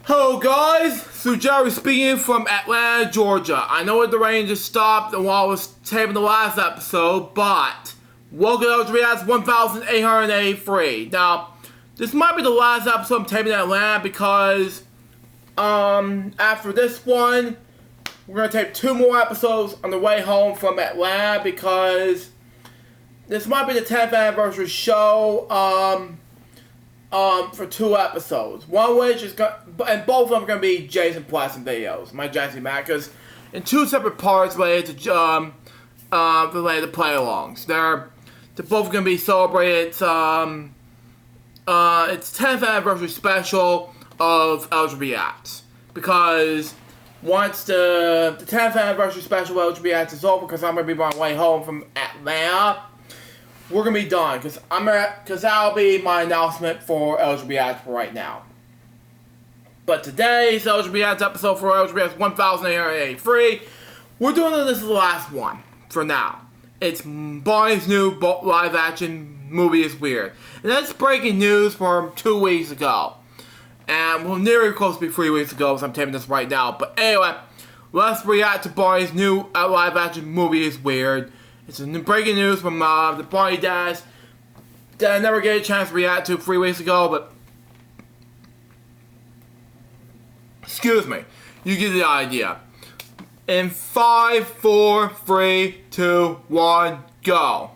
Hello guys, so Jerry speaking from Atlanta, Georgia. I know the rain just stopped while I was taping the last episode, but welcome to LJPCBM 1883. Now, this might be the last episode I'm taping in Atlanta because, after this one, we're going to tape 2 more episodes on the way home from Atlanta because this might be the 10th anniversary show, for 2 episodes. One of which is and both of them are gonna be Jason Pleasant videos, my Jesse Mackers, in 2 separate parts related to play-alongs. They're both gonna be celebrated. It's 10th anniversary special of LJPCBM because once the 10th anniversary special of LJPCBM is over, because I'm gonna be on my way home from Atlanta, we're gonna be done, because that'll be my announcement for LJPCBM for right now. But today's LJPCBM episode for LJPCBM 1883, we're doing this as the last one for now. It's Barney's new live action movie is weird, and that's breaking news from 2 weeks ago, and well, nearly close to be 3 weeks ago, as I'm taping this right now. But anyway, let's react to Barney's new live action movie is weird. It's breaking news from the Barney dads that I never get a chance to react to 3 weeks ago, but excuse me, you get the idea. In 5, 4, 3, 2, 1, go.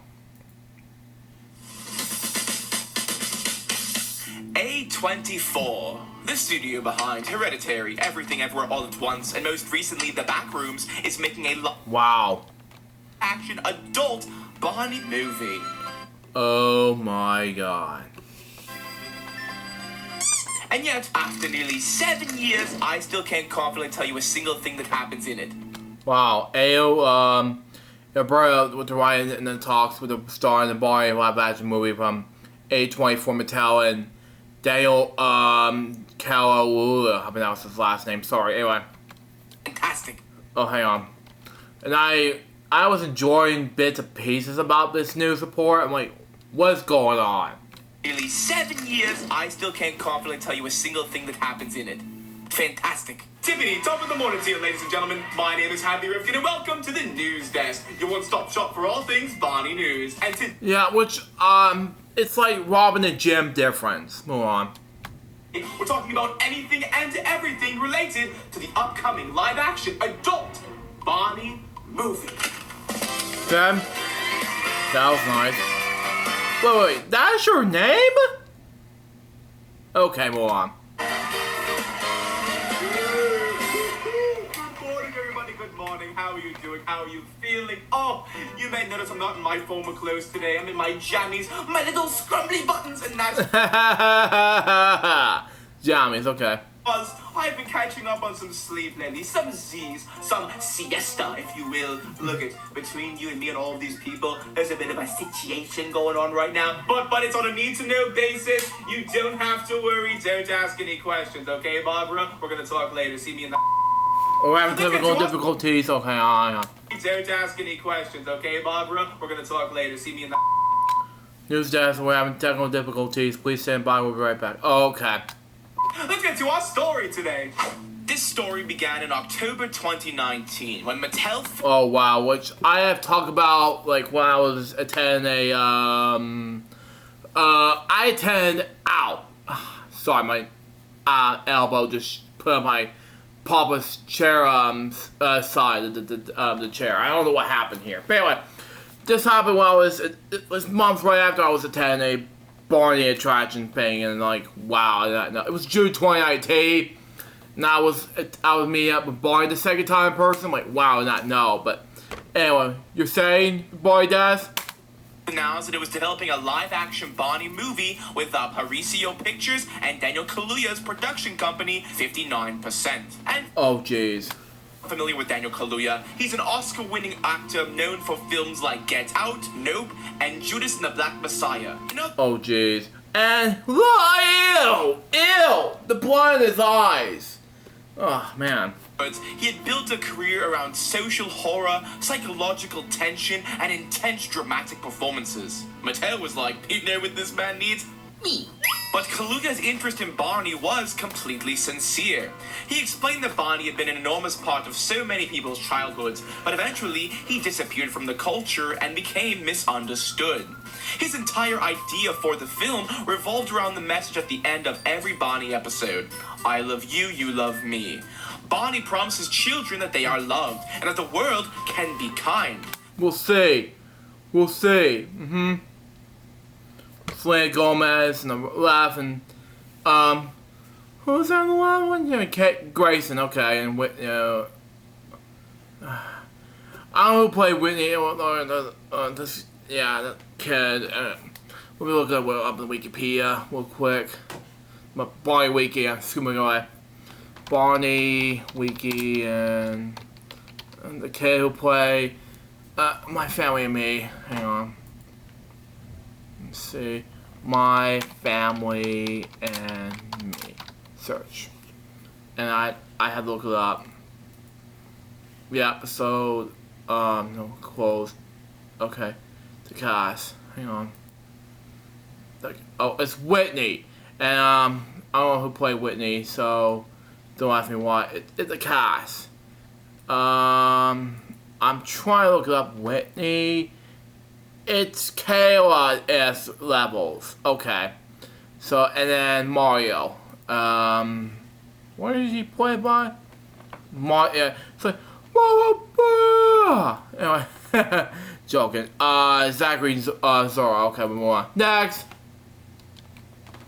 A24, the studio behind Hereditary, Everything Everywhere All at Once, and most recently The Backrooms, is making a Wow. action adult Barney movie. Oh my god. And yet, after nearly 7 years, I still can't confidently tell you a single thing that happens in it. Wow. Ayo, it brought up with the Ryan and then talks with the star in the Barney live action movie from A24 Mattel and Daniel, Kaluuya. I pronounced his last name. Sorry. Anyway. Fantastic. Oh, hang on. And I was enjoying bits and pieces about this news report. I'm like, what's going on? Nearly 7 years, I still can't confidently tell you a single thing that happens in it. Fantastic. Tiffany, top of the morning to you, ladies and gentlemen. My name is Hadley Rifkin, and welcome to the News Desk, your one-stop shop for all things Barney News. And yeah, which, it's like Robin and Jim difference. Move on. We're talking about anything and everything related to the upcoming live-action adult Barney movie. Okay. That was nice. Wait, that's your name? Okay, move on. Good morning, everybody. Good morning. How are you doing? How are you feeling? Oh, you may notice I'm not in my formal clothes today. I'm in my jammies, my little scrumbly buttons, and that's Jammies, okay. because I've been catching up on some sleep lately, some Z's, some siesta, if you will. Look it, between you and me and all of these people, there's a bit of a situation going on right now. But it's on a need-to-know basis. You don't have to worry. Don't ask any questions, okay, Barbara? We're gonna talk later. See me in the... We're having technical difficulties. Okay, hang on. Don't ask any questions, okay, Barbara? We're gonna talk later. See me in the... News desk, we're having technical difficulties. Please stand by. We'll be right back. Oh, okay. Let's get to our story today. This story began in October 2019 when Mattel... Oh, wow. Which I have talked about, like, when I was attending I attended... Ow. Sorry, my elbow just put on my papa's chair side of the chair. I don't know what happened here. But anyway, this happened when I was... It was months right after I was attending a Barney attraction thing, and like, wow, it was June 2019, and I was meeting up with Barney the second time in person. I'm like, wow, not know, but anyway, you're saying Barney does? Announced that it was developing a live-action Barney movie with Paricio Pictures and Daniel Kaluuya's production company, 59%. And oh, jeez. Familiar with Daniel Kaluuya, he's an Oscar-winning actor known for films like Get Out, Nope, and Judas and the Black Messiah. Oh, jeez. And, ew! The blood in his eyes. Oh, man. He had built a career around social horror, psychological tension, and intense dramatic performances. Mattel was like, you know what this man needs? Me. But Kaluuya's interest in Barney was completely sincere. He explained that Barney had been an enormous part of so many people's childhoods, but eventually he disappeared from the culture and became misunderstood. His entire idea for the film revolved around the message at the end of every Barney episode. I love you, you love me. Barney promises children that they are loved and that the world can be kind. We'll see. We'll see. Selena Gomez and the left, and who's on the last one? Yeah, Kate Grayson. Okay, and I don't know who played Whitney. This, yeah, that kid. Let me look up in Wikipedia real quick. My Barney Wiki. I'm skimming away. Barney Wiki and the kid who played My Family and Me. Hang on. Let's see. My Family and Me. Search. And I had to look it up. The episode, no, closed. Okay. The cast. Hang on. Oh, it's Whitney. And, I don't know who played Whitney, so don't ask me why. It's a cast. I'm trying to look it up. Whitney. It's Kayla-S levels. Okay. So, and then Mario. What is he played by? Mario. It's like, anyway, joking. Zachary Zora. Okay, move on. Next.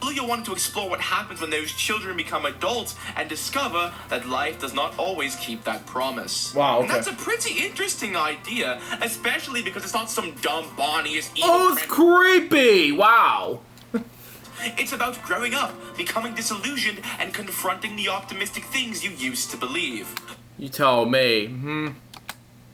Kaluuya wanted to explore what happens when those children become adults and discover that life does not always keep that promise. Wow, okay. And that's a pretty interesting idea, especially because it's not some dumb Barney is evil. Oh, it's creepy! Wow. It's about growing up, becoming disillusioned, and confronting the optimistic things you used to believe. You tell me.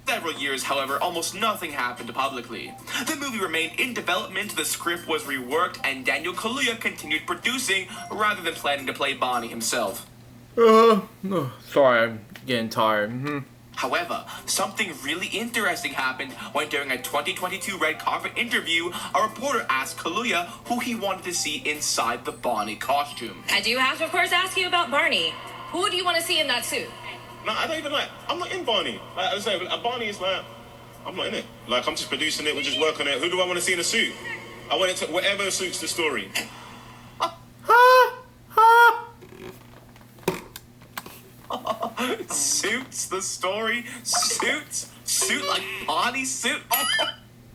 Several years, however, almost nothing happened publicly. The movie remained in development, the script was reworked, and Daniel Kaluuya continued producing rather than planning to play Barney himself. Sorry, I'm getting tired. However, something really interesting happened when during a 2022 red carpet interview, a reporter asked Kaluuya who he wanted to see inside the Barney costume. I do have to, of course, ask you about Barney. Who do you want to see in that suit? No, I don't even I'm not in Barney. Like I say, Barney is I'm not in it. Like, I'm just producing it, we're just working on it. Who do I want to see in a suit? I want it to, whatever suits the story. Suits the story? Suit like Barney's suit?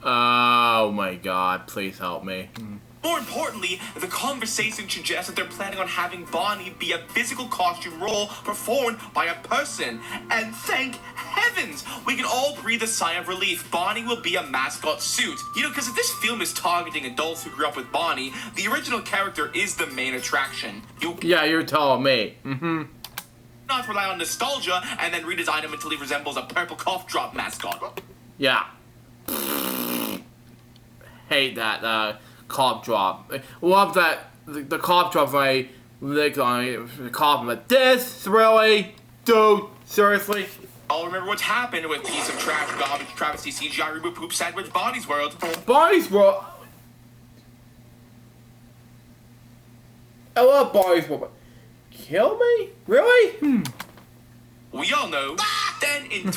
Oh my god, please help me. More importantly, the conversation suggests that they're planning on having Barney be a physical costume role performed by a person. And thank heavens, we can all breathe a sigh of relief. Barney will be a mascot suit. You know, because if this film is targeting adults who grew up with Barney, the original character is the main attraction. Yeah, you're telling me. Not rely on nostalgia and then redesign him until he resembles a purple cough drop mascot. Yeah. Hate that, cough drop. Love that the cough drop when I lick on the cough, but this really, dude, seriously. I'll remember what's happened with piece of trash, garbage, travesty, CGI reboot, poop sandwich, Barney's World. Barney's World. I love Barney's World. Kill me? Really? We all know. Then in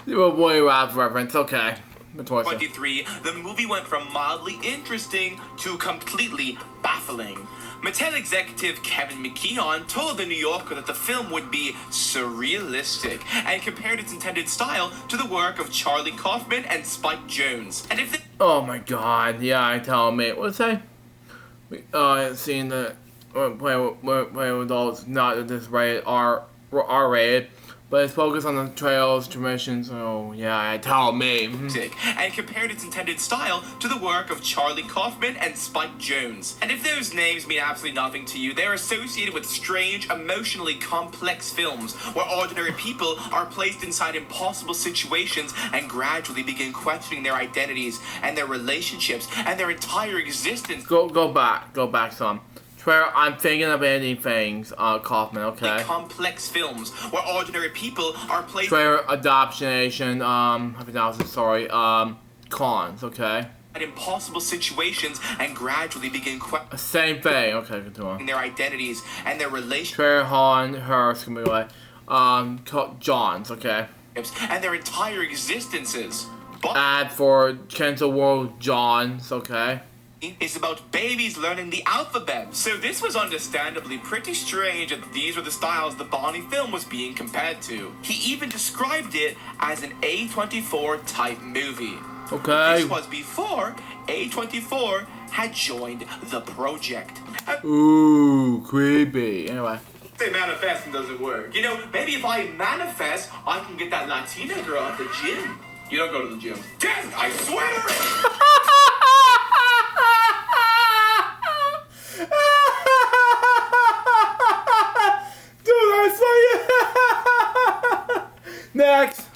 Well, boy, rap reference. Okay. 23, the movie went from mildly interesting to completely baffling. Mattel executive Kevin McKeon told The New Yorker that the film would be surrealistic and compared its intended style to the work of Charlie Kaufman and Spike Jonze. And if oh my god, yeah, I tell me. What's that? Seeing the playing with adults, not at this rated R-rated. But it's focused on the trails, traditions, so yeah, I tell me. And compared its intended style to the work of Charlie Kaufman and Spike Jonze. And if those names mean absolutely nothing to you, they're associated with strange, emotionally complex films where ordinary people are placed inside impossible situations and gradually begin questioning their identities and their relationships and their entire existence. Go back some. I'm thinking of ending things, Kaufman, okay? Complex films where ordinary people are placed... Trailer, Adoption, cons, okay? impossible situations and gradually begin questioning Same thing. Okay, continue on. their identities and their relationships Trey Han, her, excuse me, like, Johns, okay. and their entire existences. But Ad for Cancel World Johns, okay. it's about babies learning the alphabet. So this was understandably pretty strange that these were the styles the Barney film was being compared to. He even described it as an A24 type movie. Okay. This was before A24 had joined the project. Ooh, creepy. Anyway. Say manifesting doesn't work. You know, maybe if I manifest, I can get that Latina girl at the gym. You don't go to the gym. Jen, I swear! Dude, I saw you. Next.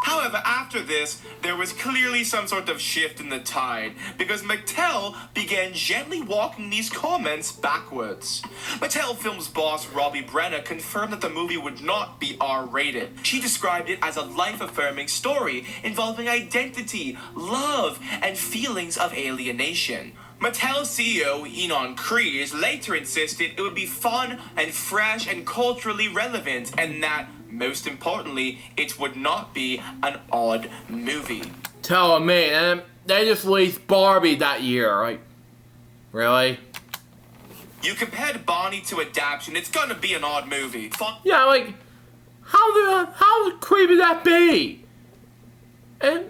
However, after this, there was clearly some sort of shift in the tide, because Mattel began gently walking these comments backwards. Mattel Films boss Robbie Brenner confirmed that the movie would not be R-rated. She described it as a life-affirming story involving identity, love, and feelings of alienation. Mattel CEO Enon Kreese later insisted it would be fun and fresh and culturally relevant, and that, most importantly, it would not be an odd movie. Telling me, and they just released Barbie that year, right? Really? You compared Barney to Adaption, it's gonna be an odd movie. Yeah, like, how creepy that be? And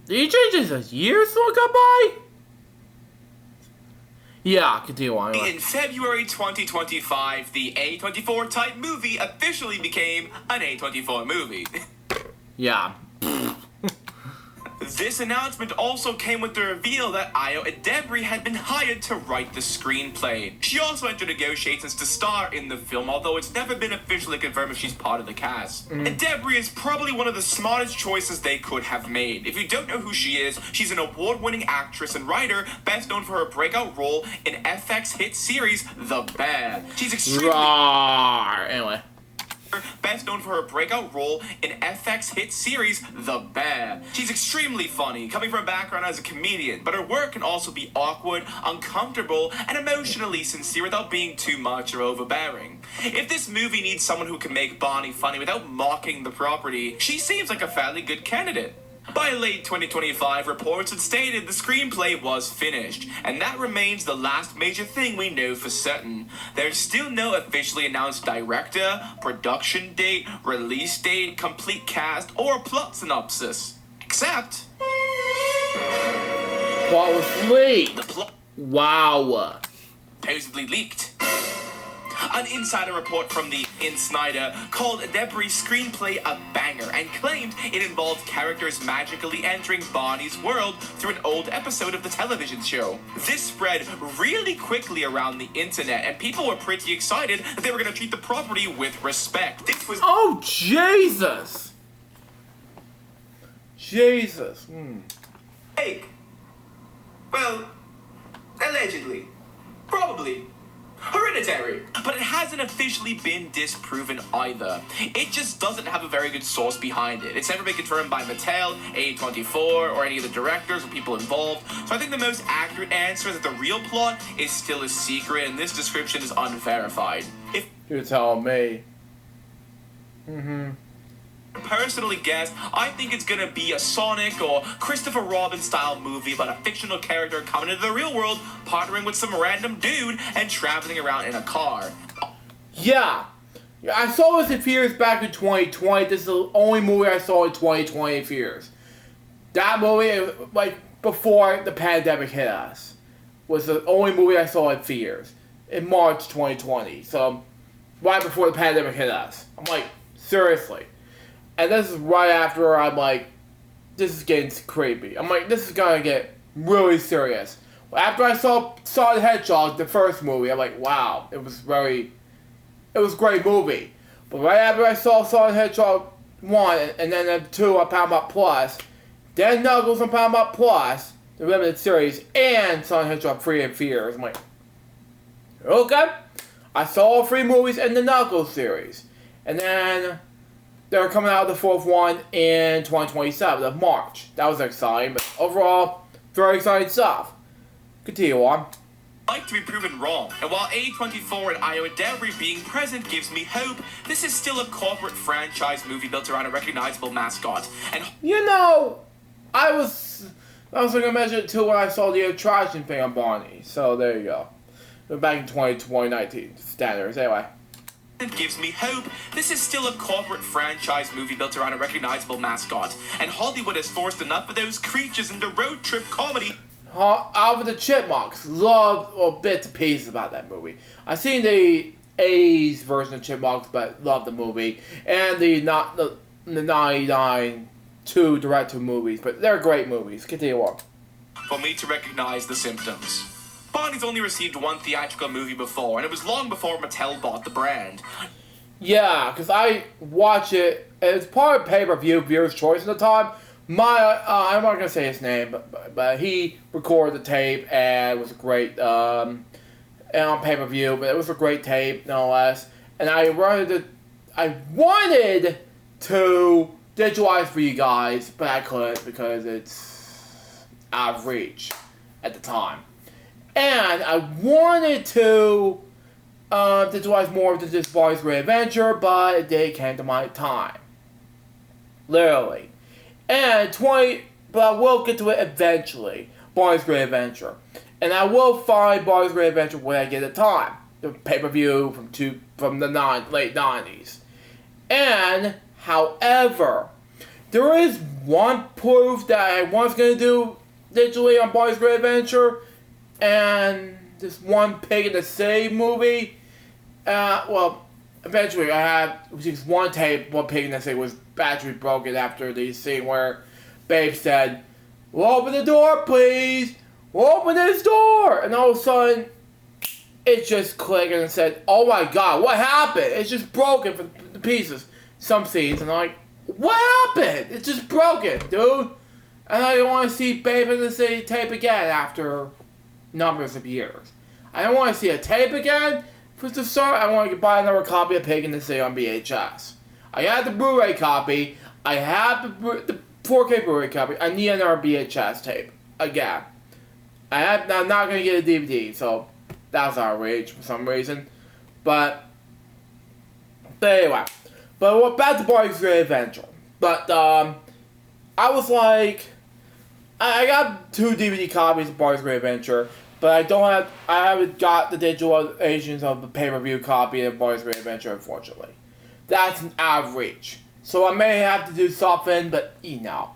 you change this years to go by? Yeah, continue on. Anyway. In February 2025, the A24 type movie officially became an A24 movie. Yeah. This announcement also came with the reveal that Ayo Edebiri had been hired to write the screenplay. She also entered negotiations to star in the film, although it's never been officially confirmed if she's part of the cast. Edebiri is probably one of the smartest choices they could have made. If you don't know who she is, she's an award-winning actress and writer, best known for her breakout role in FX hit series The Bear. She's extremely... Anyway. Best known for her breakout role in FX hit series The Bear. She's extremely funny, coming from a background as a comedian, but her work can also be awkward, uncomfortable, and emotionally sincere without being too much or overbearing. If this movie needs someone who can make Barney funny without mocking the property, she seems like a fairly good candidate. By late 2025, reports had stated the screenplay was finished, and that remains the last major thing we know for certain. There's still no officially announced director, production date, release date, complete cast, or plot synopsis. Except... Plot was leaked. The plot... Wow. Supposedly leaked. An insider report from the Insnider called Edebiri's screenplay a banger and claimed it involved characters magically entering Barney's world through an old episode of the television show. This spread really quickly around the internet, and people were pretty excited that they were going to treat the property with respect. This was... Oh, Jesus. Jesus. fake. Well, allegedly. Probably. Hereditary. But it hasn't officially been disproven either. It just doesn't have a very good source behind it. It's never been confirmed by Mattel, A24, or any of the directors or people involved. So I think the most accurate answer is that the real plot is still a secret and this description is unverified. If You're telling me. personally guess, I think it's gonna be a Sonic or Christopher Robin style movie about a fictional character coming into the real world, partnering with some random dude and traveling around in a car. Yeah. I saw this in theaters back in 2020. This is the only movie I saw in 2020 in theaters. That movie, like, before the pandemic hit us, was the only movie I saw in theaters in March 2020. So, right before the pandemic hit us. I'm like, seriously. And this is right after I'm like, this is getting creepy. I'm like, this is gonna get really serious. After I saw Sonic the Hedgehog, the first movie, I'm like, wow, it was a great movie. But right after I saw Sonic the Hedgehog 1, and then 2 on Paramount Plus, then Knuckles on Paramount Plus, the limited series, and Sonic the Hedgehog 3 in theaters, I'm like, okay. I saw all 3 movies in the Knuckles series. And then they're coming out with the fourth one in 2027 of March. That was exciting, but overall, very exciting stuff. Continue on. Like to be proven wrong, and while A24 and Iowa Debris being present gives me hope, this is still a corporate franchise movie built around a recognizable mascot. And You know, I was gonna mention it too when I saw the attraction thing on Barney. So there you go. Back in 2019 standards. Anyway. it gives me hope. This is still a corporate franchise movie built around a recognizable mascot, and Hollywood has forced enough of those creatures into road trip comedy. Alvin the Chipmunks. Love bits and pieces about that movie. I've seen the 80s version of Chipmunks, but love the movie. And the 99 two direct-to movies, but they're great movies. Continue on. For me to recognize the symptoms. Barney's only received one theatrical movie before, and it was long before Mattel bought the brand. Yeah, because I watch it, and it's part of pay-per-view, viewer's choice at the time. I'm not gonna say his name, but he recorded the tape and it was a great and on pay-per-view, but it was a great tape nonetheless. And I wanted to digitalize for you guys, but I couldn't because it's out of reach at the time. And I wanted to digitalize more than just Barney's Great Adventure, but it did came to my time. Literally. And but I will get to it eventually. Barney's Great Adventure. And I will find Barney's Great Adventure when I get the time. The pay-per-view from the late 90s. And, however, there is one proof that I was going to do digitally on Barney's Great Adventure. And this one Pig in the City movie. Eventually I had just one tape, one Pig in the City was battery broken after the scene where Babe said, "Well, open the door, please! Well, open this door!" And all of a sudden, it just clicked and it said, "Oh my god, what happened? It's just broken for the pieces." Some scenes, and I'm like, what happened? It's just broken, dude. And I don't want to see Babe in the City tape again after numbers of years. I don't want to see a tape again. For the start, I want to buy another copy of Pig in the City on VHS. I had the Blu-ray copy. I have the 4K Blu-ray copy. I need another VHS tape again. I'm not going to get a DVD, so that's outrage for some reason. But anyway. But back to Barney's Great Adventure. But I was like, I got 2 DVD copies of Barney's Great Adventure. But I haven't got the digitalizations of the pay-per-view copy of Barney's Great Adventure, unfortunately. That's out of reach. So I may have to do something, but you know.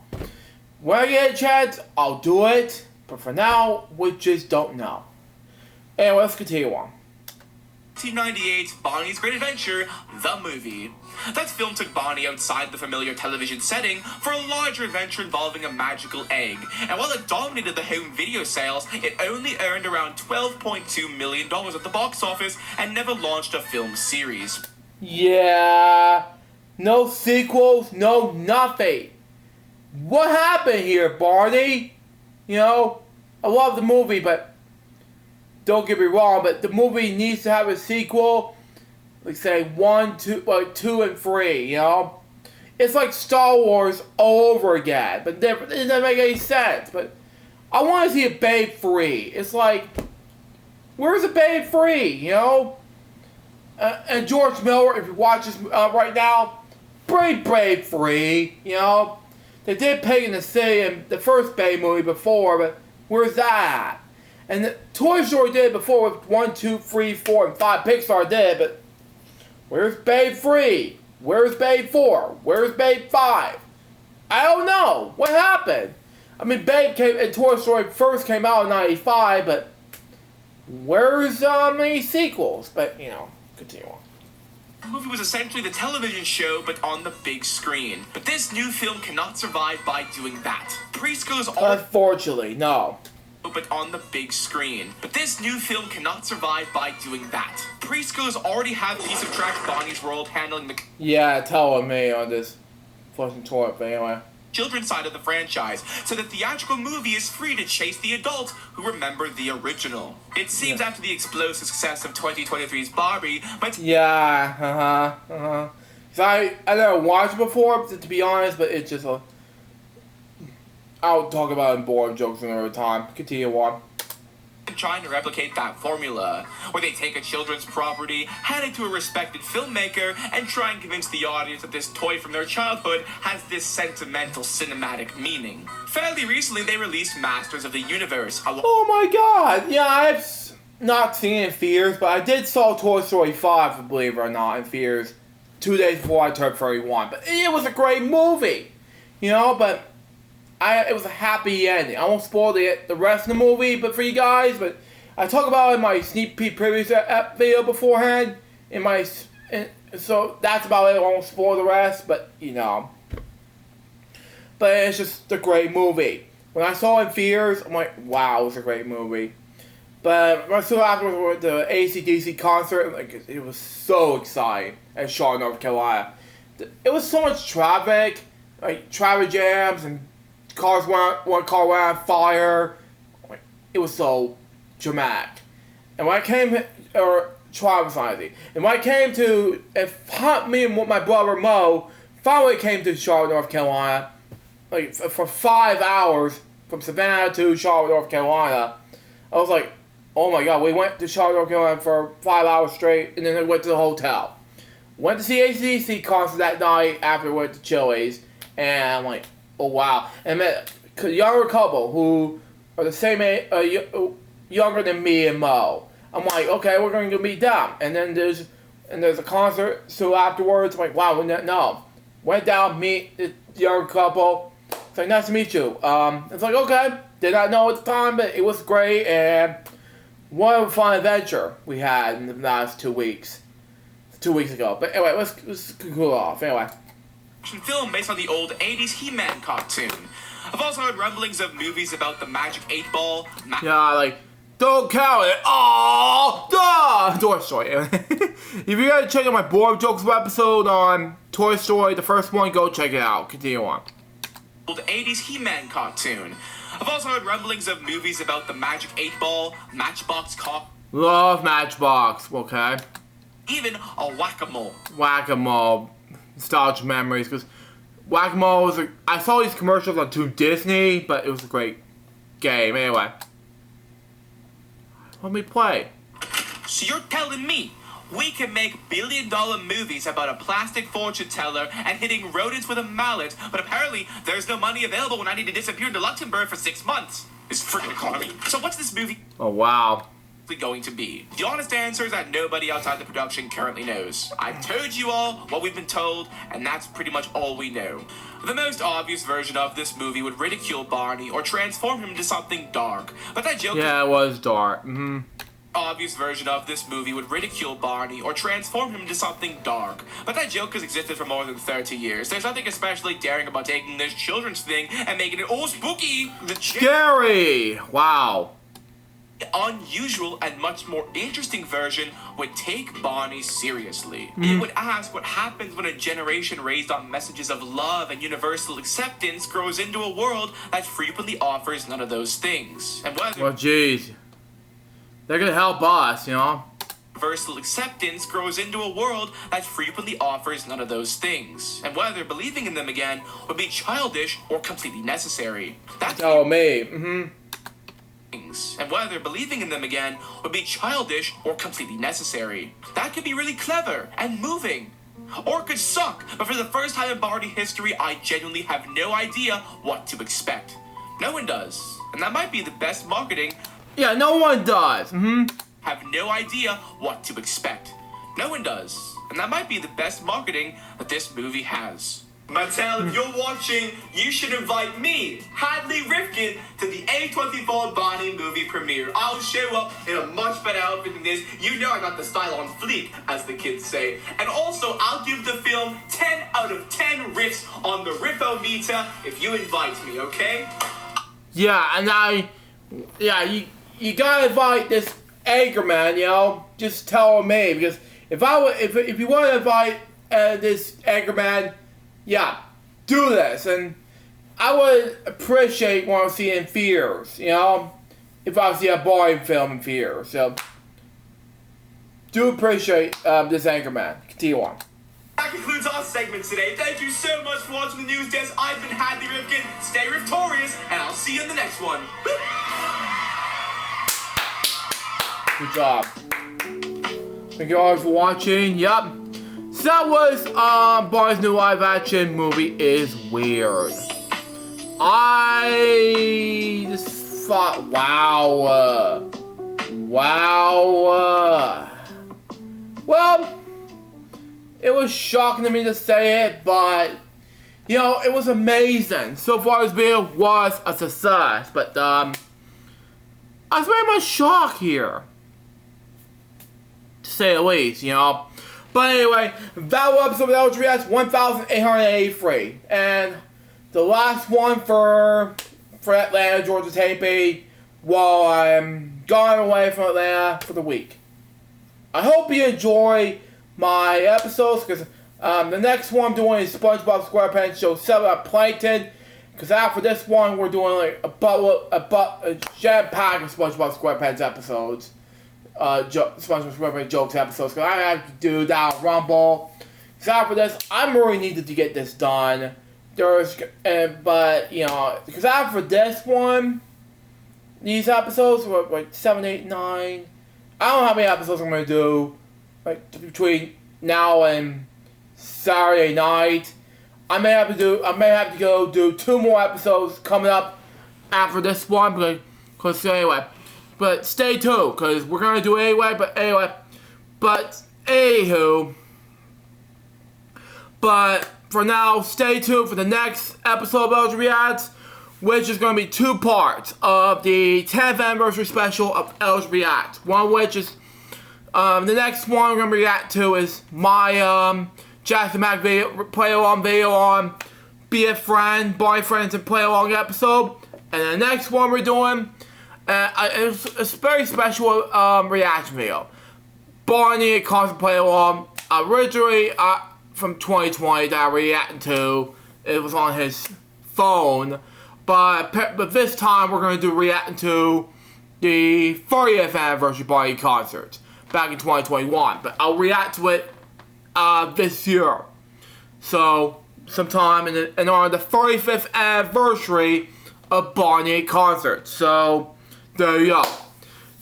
When I get a chance, I'll do it. But for now, we just don't know. Anyway, let's continue on. 1998, Barney's Great Adventure, the movie. That film took Barney outside the familiar television setting for a larger adventure involving a magical egg. And while it dominated the home video sales, it only earned around $12.2 million at the box office and never launched a film series. Yeah, no sequels, no nothing. What happened here, Barney? You know, I love the movie, but don't get me wrong, but the movie needs to have a sequel. Like say 1, 2, and 3, you know? It's like Star Wars all over again, but it doesn't make any sense. But I want to see a Babe 3. It's like, where's a Babe 3, you know? And George Miller, if you watch this right now, bring Babe 3, you know? They did Pig in the City in the first Babe movie before, but where's that? And the Toy Story did it before with 1, 2, 3, 4, and 5. Pixar did, but where's Babe 3? Where's Babe 4? Where's Babe 5? I don't know. What happened? I mean, Babe and Toy Story first came out in 95, but where's any sequels? But, you know, continue on. The movie was essentially the television show, but on the big screen. But this new film cannot survive by doing that. Preschoolers Unfortunately, no. But on the big screen. But this new film cannot survive by doing that. Preschoolers already have piece of trash Barney's World handling the Yeah, telling me on this flushing toilet, but anyway. children's side of the franchise, so the theatrical movie is free to chase the adults who remember the original. It seems after the explosive success of 2023's Barbie, but 'Cause I never watched it before, to be honest, but it's just I'll talk about it in boring jokes another time. Continue on. Trying to replicate that formula, where they take a children's property, hand it to a respected filmmaker, and try and convince the audience that this toy from their childhood has this sentimental cinematic meaning. Fairly recently, they released Masters of the Universe. Oh my god! Yeah, I've not seen it in theaters, but I did saw Toy Story 5, believe it or not, in theaters 2 days before I turned 31. But it was a great movie, but it was a happy ending. I won't spoil the rest of the movie, but for you guys, but I talk about it in my sneak peek previous video beforehand. So that's about it. I won't spoil the rest, but But it's just a great movie. When I saw it in theaters, I'm like, wow, it was a great movie. But when I saw afterwards with the AC/DC concert, it was so exciting at Charlotte, North Carolina. It was so much traffic, traffic jams and one car went on fire. It was so dramatic. And when I came, traumatizing. And when I came to, me and my brother Mo finally came to Charlotte, North Carolina, for 5 hours from Savannah to Charlotte, North Carolina. I was like, oh my god, we went to Charlotte, North Carolina for 5 hours straight, and then we went to the hotel. Went to see AC/DC concert that night after we went to Chili's, and I'm like, oh wow. And I met a younger couple who are the same age, younger than me and Mo. I'm like, okay, we're going to meet them. And then there's a concert, so afterwards, I'm like, wow, no. Went down, meet the younger couple. It's like, nice to meet you. It's like, okay. Did not know at the time, but it was great, and what a fun adventure we had in the last 2 weeks. 2 weeks ago. But anyway, let's cool off. Anyway. Film based on the old 80s He-Man cartoon. I've also heard rumblings of movies about the Magic 8 Ball. Don't count it. Oh, duh! Toy Story. If you guys check out my boring jokes episode on Toy Story, the first one, go check it out. Continue on. Old 80s He-Man cartoon. I've also heard rumblings of movies about the Magic 8 Ball, Matchbox Cock. Love Matchbox, okay? Even a Whack-A-Mole. Whack-A-Mole. Nostalgic memories, because Whack-A-Mole was I saw these commercials on Disney, but it was a great game. Anyway. Let me play. So you're telling me we can make billion-dollar movies about a plastic fortune teller and hitting rodents with a mallet, but apparently there's no money available when I need to disappear to Luxembourg for 6 months? This freaking economy. So what's this movie Oh, wow. going to be? The honest answer is that nobody outside the production currently knows. I've told you all what we've been told, and that's pretty much all we know. The most obvious version of this movie would ridicule Barney or transform him into something dark, but that joke... Yeah, it was dark. Obvious version of this movie would ridicule Barney or transform him into something dark. But that joke has existed for more than 30 years. There's nothing especially daring about taking this children's thing and making it all spooky. Scary! Wow. Unusual and much more interesting version would take Barney seriously. It would ask what happens when a generation raised on messages of love and universal acceptance grows into a world that frequently offers none of those things. And whether... Well, jeez. They're gonna help us, Universal acceptance grows into a world that frequently offers none of those things, and whether believing in them again would be childish or completely necessary. That's me. And whether believing in them again would be childish or completely necessary. That could be really clever and moving. Or it could suck, but for the first time in Barney history, I genuinely have no idea what to expect. No one does, and that might be the best marketing. Yeah, no one does. Have no idea what to expect. No one does. And that might be the best marketing that this movie has. Mattel, if you're watching, you should invite me, Hadley Rifkin, to the A24 Barney movie premiere. I'll show up in a much better outfit than this. You know I got the style on fleek, as the kids say. And also, I'll give the film 10 out of 10 riffs on the Riffometer if you invite me, okay? Yeah, and you gotta invite this Anchorman, just tell me, because if you want to invite this Anchorman, yeah, do this, and I would appreciate want to see it in theaters, if I see a boring film in theaters, so do appreciate this Anchorman. Continue on. concludes our segment today. Thank you so much for watching the news desk. I've been Hadley Rifkin. Stay victorious, and I'll see you in the next one. Good job. Thank you all for watching. Yep. So that was Barney's new live action movie is weird. I just thought, wow. Well, it was shocking to me to say it, but you know, it was amazing. So far this video was a success, but I was very much shocked here, to say the least, you know. But anyway, that was episode of LJPCBM 1883, and the last one for Atlanta, Georgia taping while I'm gone away from Atlanta for the week. I hope you enjoy my episodes, because the next one I'm doing is SpongeBob SquarePants Show 7 at Plankton, because after this one we're doing like a jam-pack of SpongeBob SquarePants episodes. SpongeBob SquarePants jokes episodes, because I have to do that Rumble. So after this, I'm really needed to get this done. But you know, because after this one, these episodes were like 7, 8, 9. I don't know how many episodes I'm gonna do, like between now and Saturday night. I may have to go do 2 more episodes coming up after this one, because anyway. But stay tuned, because we're going to do it anyway, but anywho. But for now, stay tuned for the next episode of LJPCBM, which is going to be 2 parts of the 10th anniversary special of LJPCBM. One of which is, the next one we're going to react to is my, Jackson Mac video, play-along video on Be a Friend, Boyfriends, and Play-Along episode. And the next one we're doing, it's a very special reaction video. Barney constant play-along, originally from 2020 that I reacted to. It was on his phone, but this time we're going to do reacting to the 30th anniversary Barney concert back in 2021. But I'll react to it this year. So sometime in on the 35th anniversary of Barney concert. So there you go.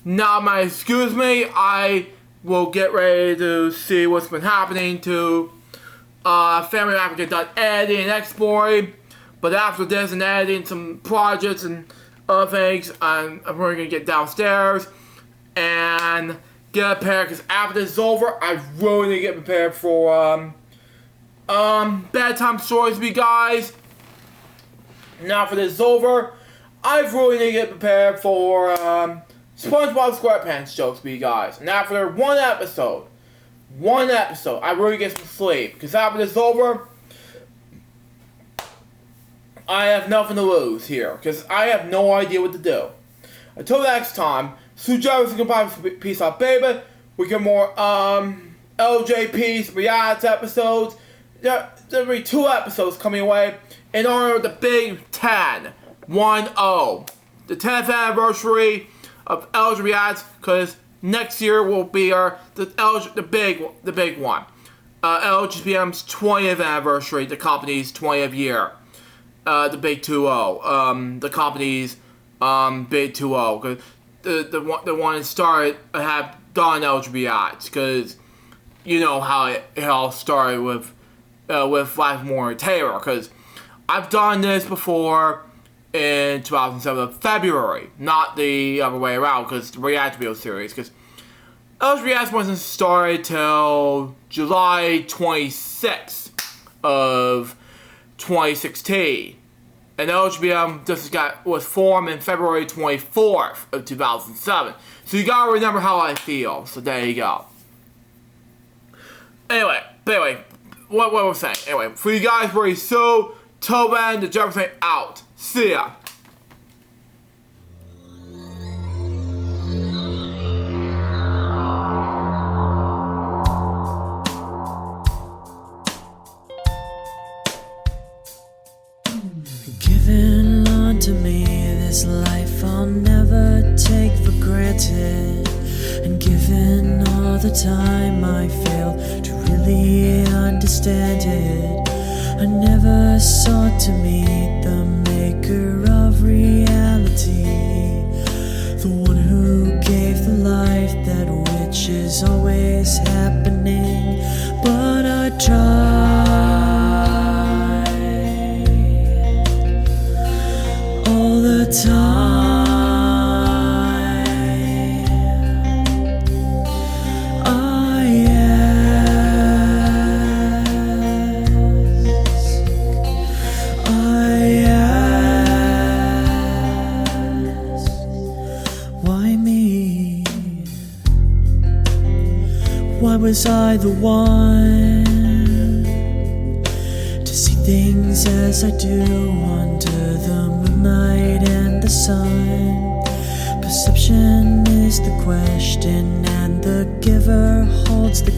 Now, excuse me, I will get ready to see what's been happening to Family Life, get done editing and exporting. But after this and editing some projects and other things, I'm really going to get downstairs and get prepared, because after this is over, I really need to get prepared for bedtime stories with you guys. Now for this is over, I really need to get prepared for SpongeBob SquarePants jokes with you guys. And after one episode, I really get some sleep, because after this is over, I have nothing to lose here, because I have no idea what to do. Until next time, Sue Jarvis, goodbye, peace out, baby. We get more LJPCBM episodes. There'll be 2 episodes coming away in honor of the Big 10, 1-0, the 10th anniversary of LJPCBM, because next year will be the big one, LJPCBM's 20th anniversary, the company's 20th year, the Big 2-0, the company's Big 2-0, because the one that started have done LJPCBM, because you know how it all started with Life More Taylor, because I've done this before in 2007 February, not the other way around, because the React video series, because LJPCBM wasn't started till July 26th of 2016, and LJPCBM was formed in February 24th of 2007. So you gotta remember how I feel. So there you go. Anyway, what was I saying? Anyway, for you guys, very so. Till then, the Jefferson out. See ya. Given unto me this life life I'll never take for granted. And given all the time I failed to really understand it, I never sought to meet the maker of reality, the one who gave the life that which is always happening. But I tried all the time. Why was I the one to see things as I do under the moonlight and the sun? Perception is the question, and the giver holds the